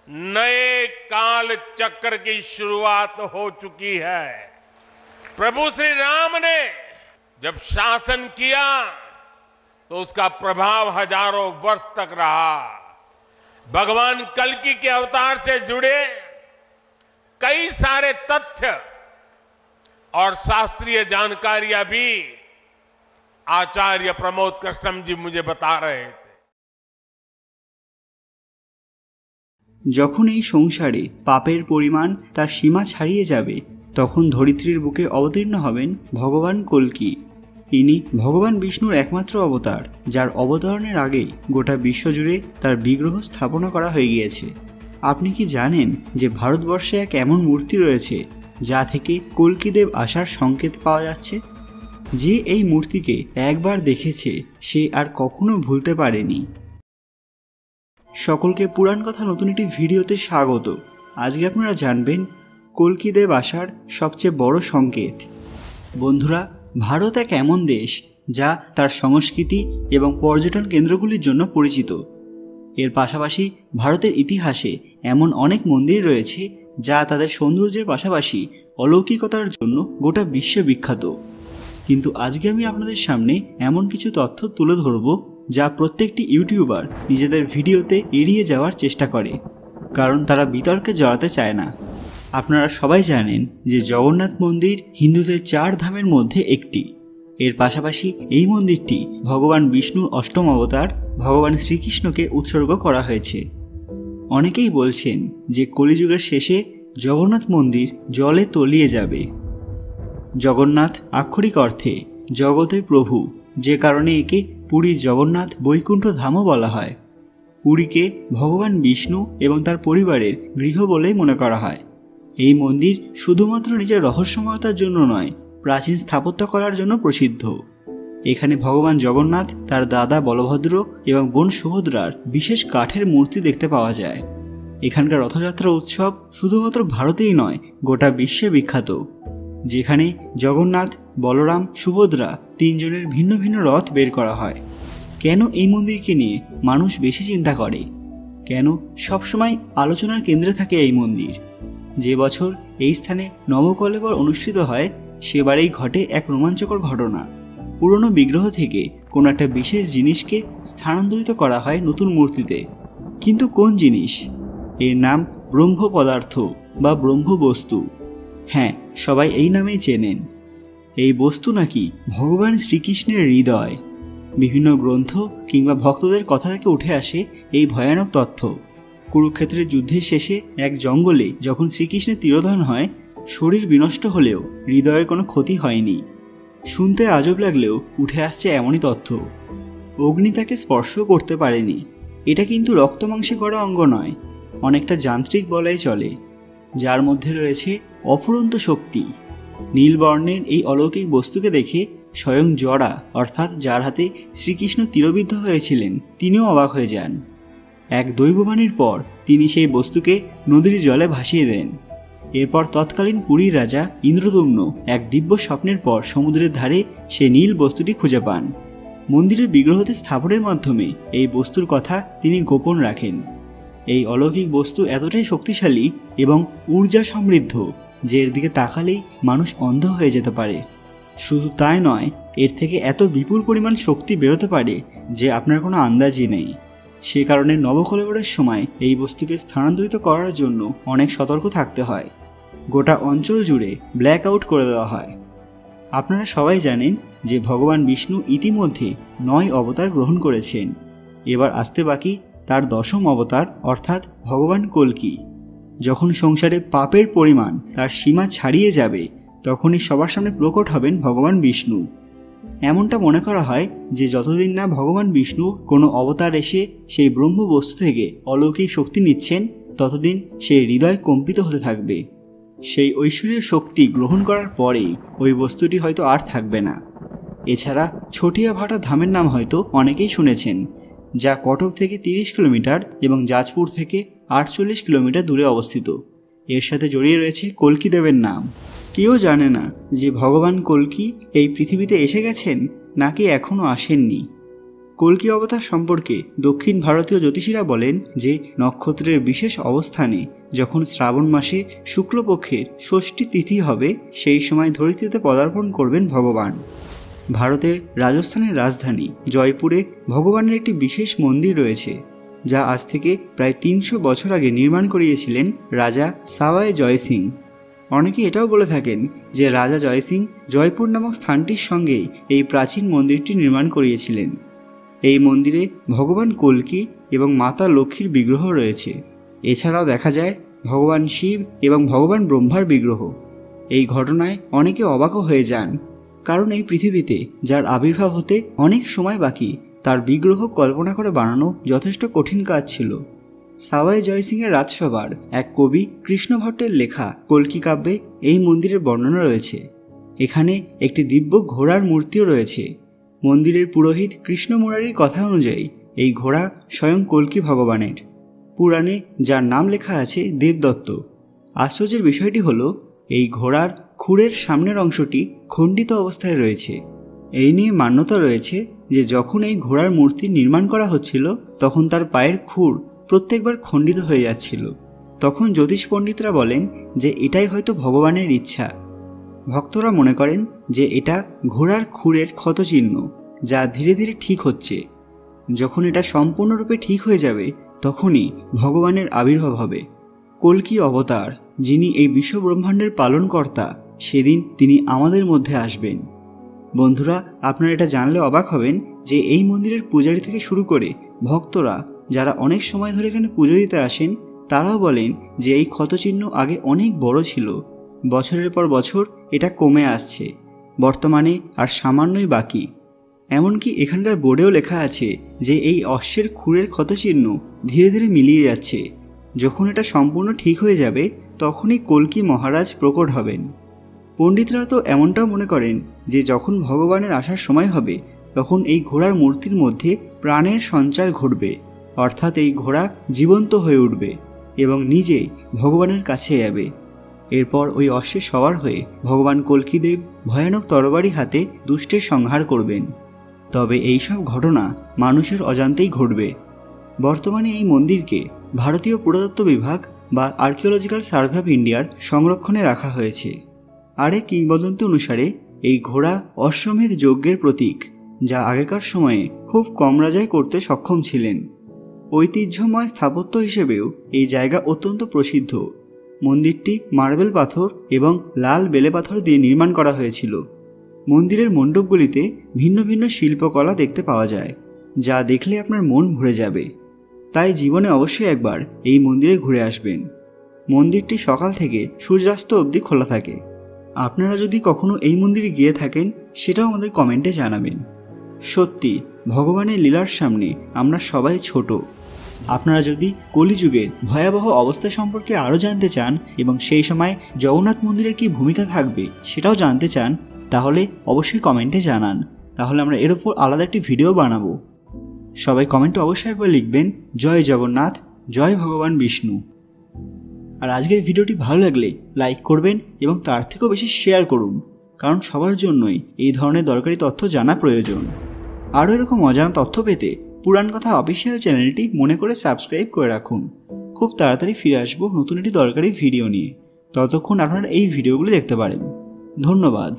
नए काल चक्र की शुरुआत हो चुकी है। प्रभु श्री राम ने जब शासन किया तो उसका प्रभाव हजारों वर्ष तक रहा। भगवान कल्कि के अवतार से जुड़े कई सारे तथ्य और शास्त्रीय जानकारियां भी आचार्य प्रमोद कृष्णम जी मुझे बता रहे थे। যখন এই সংসারে পাপের পরিমাণ তার সীমা ছাড়িয়ে যাবে তখন ধরিত্রীর বুকে অবতীর্ণ হবেন ভগবান কল্কি। ইনি ভগবান বিষ্ণুর একমাত্র অবতার, যার অবতরণের আগেই গোটা বিশ্বজুড়ে তার বিগ্রহ স্থাপনা করা হয়ে গিয়েছে। আপনি কি জানেন যে ভারতবর্ষে এক এমন মূর্তি রয়েছে যা থেকে কল্কিদেব আসার সংকেত পাওয়া যাচ্ছে? যে এই মূর্তিকে একবার দেখেছে সে আর কখনো ভুলতে পারেনি। সকলকে পুরাণ কথা নতুন একটি ভিডিওতে স্বাগত। আজকে আপনারা জানবেন কল্কিদেব আসার সবচেয়ে বড় সংকেত। বন্ধুরা, ভারত এক এমন দেশ যা তার সংস্কৃতি এবং পর্যটন কেন্দ্রগুলির জন্য পরিচিত। এর পাশাপাশি ভারতের ইতিহাসে এমন অনেক মন্দির রয়েছে যা তাদের সৌন্দর্যের পাশাপাশি অলৌকিকতার জন্য গোটা বিশ্বে বিখ্যাত। কিন্তু আজকে আমি আপনাদের সামনে এমন কিছু তথ্য তুলে ধরব যা প্রত্যেকটি ইউটিউবার নিজেদের ভিডিওতে এড়িয়ে যাওয়ার চেষ্টা করে, কারণ তারা বিতর্কে জড়াতে চায় না। আপনারা সবাই জানেন যে জগন্নাথ মন্দির হিন্দুদের 4 ধামের মধ্যে একটি। এর পাশাপাশি এই মন্দিরটি ভগবান বিষ্ণুর অষ্টম অবতার ভগবান শ্রীকৃষ্ণকে উৎসর্গ করা হয়েছে। অনেকেই বলছেন যে কলিযুগের শেষে জগন্নাথ মন্দির জলে তলিয়ে যাবে। জগন্নাথ আক্ষরিক অর্থে জগতের প্রভু, যে কারণে একে পুরী জগন্নাথ বৈকুণ্ঠ ধামও বলা হয়। পুরীকে ভগবান বিষ্ণু এবং তার পরিবারের গৃহ বলেই মনে করা হয়। এই মন্দির শুধুমাত্র নিজের রহস্যময়তার জন্য নয়, প্রাচীন স্থাপত্য করার জন্য প্রসিদ্ধ। এখানে ভগবান জগন্নাথ, তার দাদা বলভদ্র এবং বোন সুভদ্রার বিশেষ কাঠের মূর্তি দেখতে পাওয়া যায়। এখানকার রথযাত্রা উৎসব শুধুমাত্র ভারতেই নয়, গোটা বিশ্বে বিখ্যাত, যেখানে জগন্নাথ, বলরাম, সুভদ্রা 3 জনের ভিন্ন ভিন্ন রথ বের করা হয়। কেন এই মন্দিরকে নিয়ে মানুষ বেশি চিন্তা করে? কেন সবসময় আলোচনার কেন্দ্রে থাকে এই মন্দির? যে বছর এই স্থানে নবকলেবর অনুষ্ঠিত হয় সেবারেই ঘটে এক রোমাঞ্চকর ঘটনা। পুরনো বিগ্রহ থেকে কোনো একটা বিশেষ জিনিসকে স্থানান্তরিত করা হয় নতুন মূর্তিতে। কিন্তু কোন জিনিস? এর নাম ব্রহ্ম পদার্থ বা ব্রহ্ম বস্তু। হ্যাঁ, সবাই এই নামেই চেনেন। এই বস্তু নাকি ভগবান শ্রীকৃষ্ণের হৃদয়। বিভিন্ন গ্রন্থ কিংবা ভক্তদের কথা থেকে উঠে আসে এই ভয়ানক তথ্য। কুরুক্ষেত্রের যুদ্ধের শেষে এক জঙ্গলে যখন শ্রীকৃষ্ণের তিরোধান হয়, শরীর বিনষ্ট হলেও হৃদয়ের কোনো ক্ষতি হয়নি। শুনতে আজব লাগলেও উঠে আসছে এমনই তথ্য। অগ্নি তাকে স্পর্শ করতে পারেনি। এটা কিন্তু রক্তমাংসে গড়া অঙ্গ নয়, অনেকটা যান্ত্রিক বলাই চলে, যার মধ্যে রয়েছে অফুরন্ত শক্তি। নীল বর্ণের এই অলৌকিক বস্তুকে দেখে স্বয়ং জড়া, অর্থাৎ যার হাতে শ্রীকৃষ্ণ তীরবিদ্ধ হয়েছিলেন, তিনিও অবাক হয়ে যান। এক দৈববাণীর পর তিনি সেই বস্তুকে নদীর জলে ভাসিয়ে দেন। এরপর তৎকালীন পুরীর রাজা ইন্দ্রদম্ন এক দিব্য স্বপ্নের পর সমুদ্রের ধারে সে নীল বস্তুটি খুঁজে পান। মন্দিরের বিগ্রহতে স্থাপনের মাধ্যমে এই বস্তুর কথা তিনি গোপন রাখেন। এই অলৌকিক বস্তু এতটাই শক্তিশালী এবং ঊর্জা সমৃদ্ধ যে এর দিকে তাকালেই মানুষ অন্ধ হয়ে যেতে পারে। শুধু তাই নয়, এর থেকে এত বিপুল পরিমাণ শক্তি বেরোতে পারে যে আপনার কোনো আন্দাজই নেই। সে কারণে নবকলেবরের সময় এই বস্তুকে স্থানান্তরিত করার জন্য অনেক সতর্ক থাকতে হয়। গোটা অঞ্চল জুড়ে ব্ল্যাক আউট করে দেওয়া হয়। আপনারা সবাই জানেন যে ভগবান বিষ্ণু ইতিমধ্যে 9 অবতার গ্রহণ করেছেন। এবার আসতে বাকি তার 10ম অবতার, অর্থাৎ ভগবান কল্কি। যখন সংসারে পাপের পরিমাণ তার সীমা ছাড়িয়ে যাবে তখনই সবার সামনে প্রকট হবেন ভগবান বিষ্ণু। এমনটা মনে করা হয় যে যতদিন না ভগবান বিষ্ণু কোনো অবতার এসে সেই ব্রহ্ম বস্তু থেকে অলৌকিক শক্তি নিচ্ছেন, ততদিন সেই হৃদয় কম্পিত হতে থাকবে। সেই ঐশ্বরীয় শক্তি গ্রহণ করার পরেই ওই বস্তুটি হয়তো আর থাকবে না। এছাড়া ছটিয়া ভাটা ধামের নাম হয়তো অনেকেই শুনেছেন, যা কটক থেকে 30 কিলোমিটার এবং যাজপুর থেকে 48 কিলোমিটার দূরে অবস্থিত। এর সাথে জড়িয়ে রয়েছে কল্কিদেবের নাম। কেউ জানে না যে ভগবান কল্কি এই পৃথিবীতে এসে গেছেন নাকি এখনও আসেননি। কল্কি অবতার সম্পর্কে দক্ষিণ ভারতীয় জ্যোতিষীরা বলেন যে নক্ষত্রের বিশেষ অবস্থানে যখন শ্রাবণ মাসে শুক্লপক্ষের ষষ্ঠী তিথি হবে সেই সময় ধরিত্রীতে পদার্পণ করবেন ভগবান। ভারতের রাজস্থানের রাজধানী জয়পুরে ভগবানের একটি বিশেষ মন্দির রয়েছে, যা আজ থেকে প্রায় 300 বছর আগে নির্মাণ করিয়েছিলেন রাজা সাওয়াই জয় সিং। অনেকে এটাও বলে থাকেন যে রাজা জয় সিং জয়পুর নামক স্থানটির সঙ্গেই এই প্রাচীন মন্দিরটি নির্মাণ করিয়েছিলেন। এই মন্দিরে ভগবান কল্কি এবং মাতা লক্ষ্মীর বিগ্রহ রয়েছে। এছাড়াও দেখা যায় ভগবান শিব এবং ভগবান ব্রহ্মার বিগ্রহ। এই ঘটনায় অনেকে অবাকও হয়ে যান, কারণ এই পৃথিবীতে যার আবির্ভাব হতে অনেক সময় বাকি তার বিগ্রহ কল্পনা করে বানানো যথেষ্ট কঠিন কাজ ছিল। সাওয়াই জয় সিংয়ের রাজসভার এক কবি কৃষ্ণ ভট্টের লেখা কল্কি কাব্যে এই মন্দিরের বর্ণনা রয়েছে। এখানে একটি দিব্য ঘোড়ার মূর্তিও রয়েছে। মন্দিরের পুরোহিত কৃষ্ণ মুরারির কথা অনুযায়ী এই ঘোড়া স্বয়ং কল্কি ভগবানের। পুরাণে যার নাম লেখা আছে দেবদত্ত। আশ্চর্যের বিষয়টি হলো এই ঘোড়ার খুরের সামনের অংশটি খণ্ডিত অবস্থায় রয়েছে। এই নিয়ে মান্যতা রয়েছে যে যখন এই ঘোড়ার মূর্তি নির্মাণ করা হচ্ছিল তখন তার পায়ের খুর প্রত্যেকবার খণ্ডিত হয়ে যাচ্ছিল। তখন জ্যোতিষ পণ্ডিতরা বলেন যে এটাই হয়তো ভগবানের ইচ্ছা। ভক্তরা মনে করেন যে এটা ঘোড়ার খুরের ক্ষতচিহ্ন, যা ধীরে ধীরে ঠিক হচ্ছে। যখন এটা সম্পূর্ণরূপে ঠিক হয়ে যাবে তখনই ভগবানের আবির্ভাব হবে। কল্কি অবতার, যিনি এই বিশ্বব্রহ্মাণ্ডের পালনকর্তা, সেদিন তিনি আমাদের মধ্যে আসবেন। বন্ধুরা, আপনারা এটা জানলে অবাক হবেন যে এই মন্দিরের পূজারী থেকে শুরু করে ভক্তরা যারা অনেক সময় ধরে এখানে পুজো দিতে আসেন তারাও বলেন যে এই ক্ষতচিহ্ন আগে অনেক বড় ছিল, বছরের পর বছর এটা কমে আসছে, বর্তমানে আর সামান্যই বাকি। এমনকি এখানকার বোর্ডেও লেখা আছে যে এই অশ্বের খুরের ক্ষতচিহ্ন ধীরে ধীরে মিলিয়ে যাচ্ছে। যখন এটা সম্পূর্ণ ঠিক হয়ে যাবে তখনই কল্কি মহারাজ প্রকট হবেন। পণ্ডিতরা তো এমনটাও মনে করেন যে যখন ভগবানের আসার সময় হবে তখন এই ঘোড়ার মূর্তির মধ্যে প্রাণের সঞ্চার ঘটবে, অর্থাৎ এই ঘোড়া জীবন্ত হয়ে উঠবে এবং নিজেই ভগবানের কাছে যাবে। এরপর ওই অশ্বে সওয়ার হয়ে ভগবান কল্কিদেব ভয়ানক তরবারি হাতে দুষ্টের সংহার করবেন। তবে এই সব ঘটনা মানুষের অজান্তেই ঘটবে। বর্তমানে এই মন্দিরকে ভারতীয় পুরাতত্ত্ব বিভাগ বা আর্কিওলজিক্যাল সার্ভে অফ ইন্ডিয়ার সংরক্ষণে রাখা হয়েছে। আর এক কিংবদন্তি অনুসারে এই ঘোড়া অশ্বমেধ যজ্ঞের প্রতীক, যা আগেকার সময়ে খুব কম রাজাই করতে সক্ষম ছিলেন। ঐতিহ্যময় স্থাপত্য হিসেবেও এই জায়গা অত্যন্ত প্রসিদ্ধ। মন্দিরটি মার্বেল পাথর এবং লাল বেলে পাথর দিয়ে নির্মাণ করা হয়েছিল। মন্দিরের মণ্ডপগুলিতে ভিন্ন ভিন্ন শিল্পকলা দেখতে পাওয়া যায়, যা দেখলে আপনার মন ভরে যাবে। তাই জীবনে অবশ্যই একবার এই মন্দিরে ঘুরে আসবেন। মন্দিরটি সকাল থেকে সূর্যাস্ত অবধি খোলা থাকে। আপনারা যদি কখনো এই মন্দিরে গিয়ে থাকেন সেটাও আমাদের কমেন্টে জানাবেন। সত্যি ভগবানের লীলার সামনে আমরা সবাই ছোট। আপনারা যদি কলিযুগের ভয়াবহ অবস্থা সম্পর্কে আরও জানতে চান এবং সেই সময় জগন্নাথ মন্দিরের কী ভূমিকা থাকবে সেটাও জানতে চান, তাহলে অবশ্যই কমেন্টে জানান। তাহলে আমরা এর উপর আলাদা একটি ভিডিও বানাবো। সবাই কমেন্টে অবশ্যই একবার লিখবেন জয় জগন্নাথ, জয় ভগবান বিষ্ণু। আর আজকের ভিডিওটি ভালো লাগলে লাইক করবেন এবং তার থেকেও বেশি শেয়ার করুন, কারণ সবার জন্যই এই ধরনের দরকারি তথ্য জানা প্রয়োজন। আরও এরকম অজানা তথ্য পেতে পুরাণ কথা অফিসিয়াল চ্যানেলটি মনে করে সাবস্ক্রাইব করে রাখুন। খুব তাড়াতাড়ি ফিরে আসবো নতুন একটি দরকারি ভিডিও নিয়ে। ততক্ষণ আপনারা এই ভিডিওগুলি দেখতে পারেন। ধন্যবাদ।